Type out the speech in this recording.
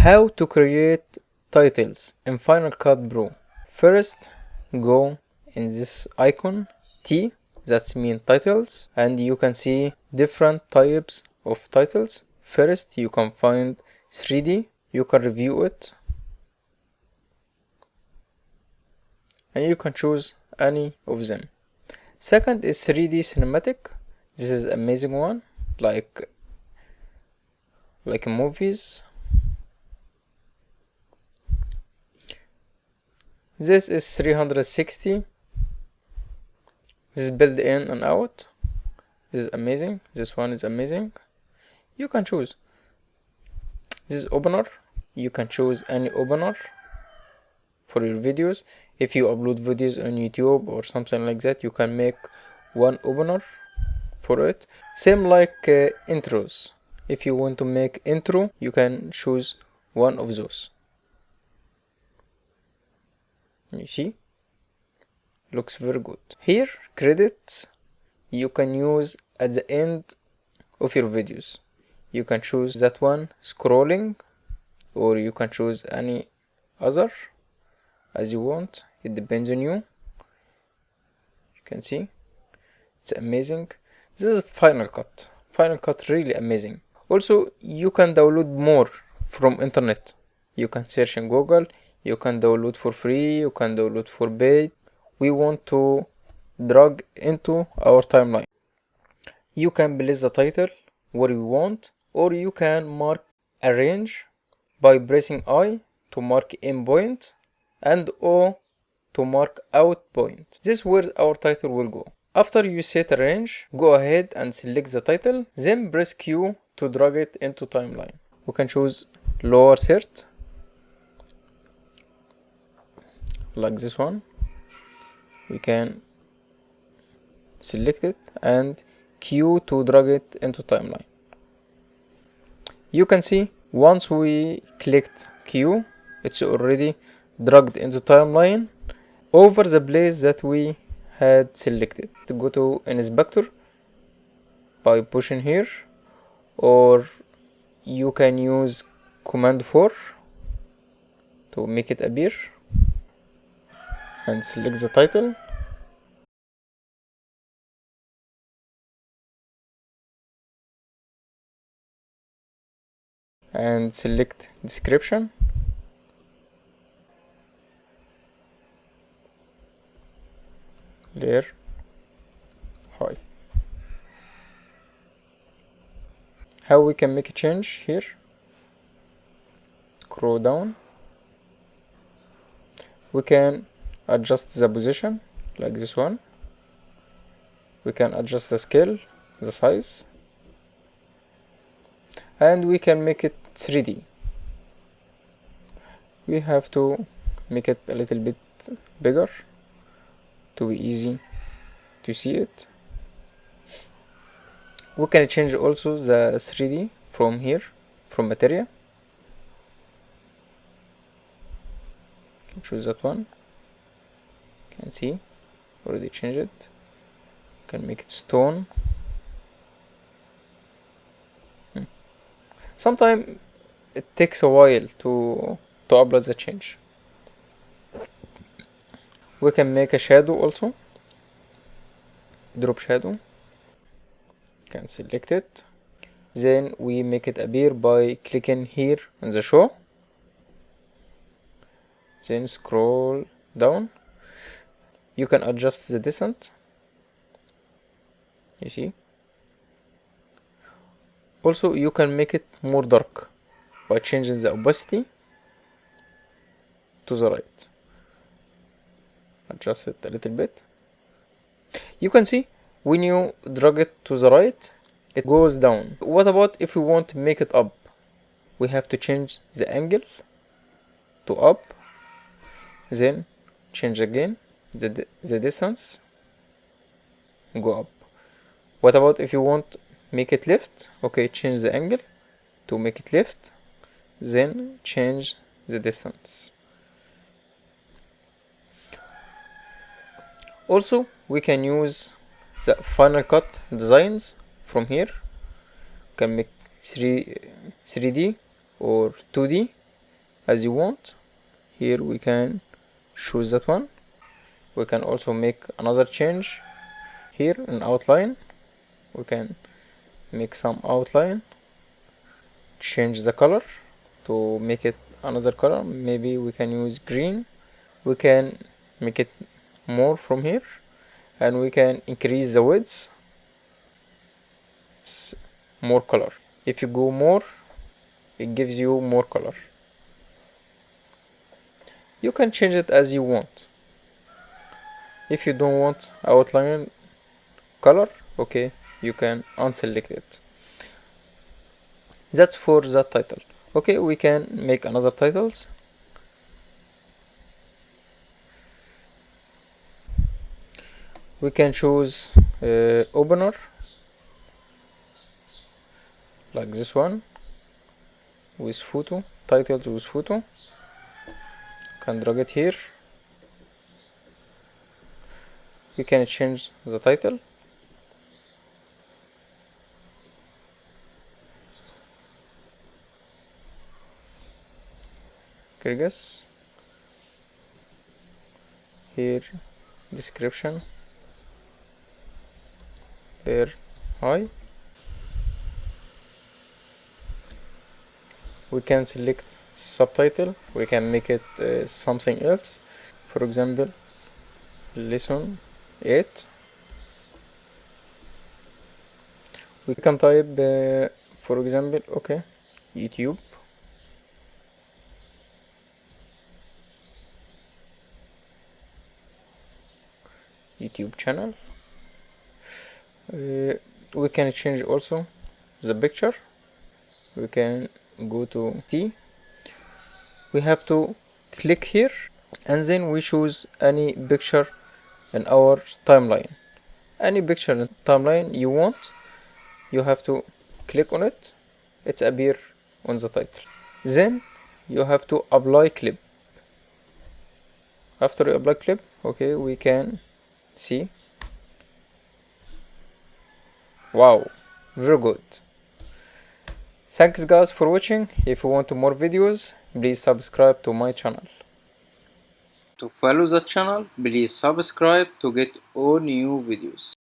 How to create titles in Final Cut Pro. First, go in this icon T, that's mean titles, and you can see different types of titles. First, you can find 3D, you can review it, and you can choose any of them. Second is 3D cinematic. This is amazing one, like movies. This is 360. This is built in and out. This is amazing. This one is amazing. You can choose. This is opener. You can choose any opener for your videos. If you upload videos on YouTube or something like that, you can make one opener for it. Same like intros. If you want to make intro, you can choose one of those. You see, looks very good. Here, credits you can use at the end of your videos. You can choose that one, scrolling, or you can choose any other as you want. It depends on you. You can see it's amazing. This is Final Cut. Final Cut really amazing. Also, you can download more from internet. You can search in Google. You can download for free, you can download for paid. We want to drag into our timeline. You can place the title where you want, or you can mark a range by pressing I to mark in point and O to mark out point. This is where our title will go. After you set a range, go ahead and select the title, then press Q to drag it into timeline. We can choose lower third, like this one. We can select it and Q to drag it into timeline. You can see once we clicked Q, it's already dragged into timeline over the place that we had selected. To go to inspector by pushing here, or you can use command 4 to make it appear and select the title. And select description. LearnHigh. How we can make a change here? Scroll down. We can adjust the position like this one. We can adjust the scale, the size, and we can make it 3D. We have to make it a little bit bigger to be easy to see it. We can change also the 3D from here, from material. You can choose that one. You can see, already changed it. You can make it stone. Sometimes it takes a while to upload the change. We can make a shadow also. Drop shadow. You can select it. Then we make it appear by clicking here on the show. Then scroll down. You can adjust the distance. You see? Also, you can make it more dark by changing the opacity to the right. Adjust it a little bit. You can see when you drag it to the right, it goes down. What about if we want to make it up? We have to change the angle to up, then change again the distance, go up. What about if you want make it left? Okay, change the angle to make it left, then change the distance. Also, we can use the Final Cut designs from here. We can make 3D or 2D. as you want. Here we can choose that one. We can also make another change here in outline. We can make some outline, change the color to make it another color. Maybe we can use green. We can make it more from here, and we can increase the width. It's more color. If you go more, it gives you more color. You can change it as you want. If you don't want outline color, okay, you can unselect it. That's for the title. Okay, we can make another titles. We can choose opener like this one with photo, titles with photo. Can drag it here. We can change the title. Kyrgyz. Here, description. LearnHigh. We can select subtitle. We can make it something else. For example, lesson 8. We can type, for example, okay, YouTube. YouTube channel. We can change also the picture. We can go to T. We have to click here, and then we choose any picture in our timeline. Any picture in timeline you want, you have to click on it. It's appear on the title. Then you have to apply clip. After you apply clip, okay, we can see. Wow, very good. Thanks guys for watching. If you want more videos, please subscribe to my channel. To follow the channel, please subscribe to get all new videos.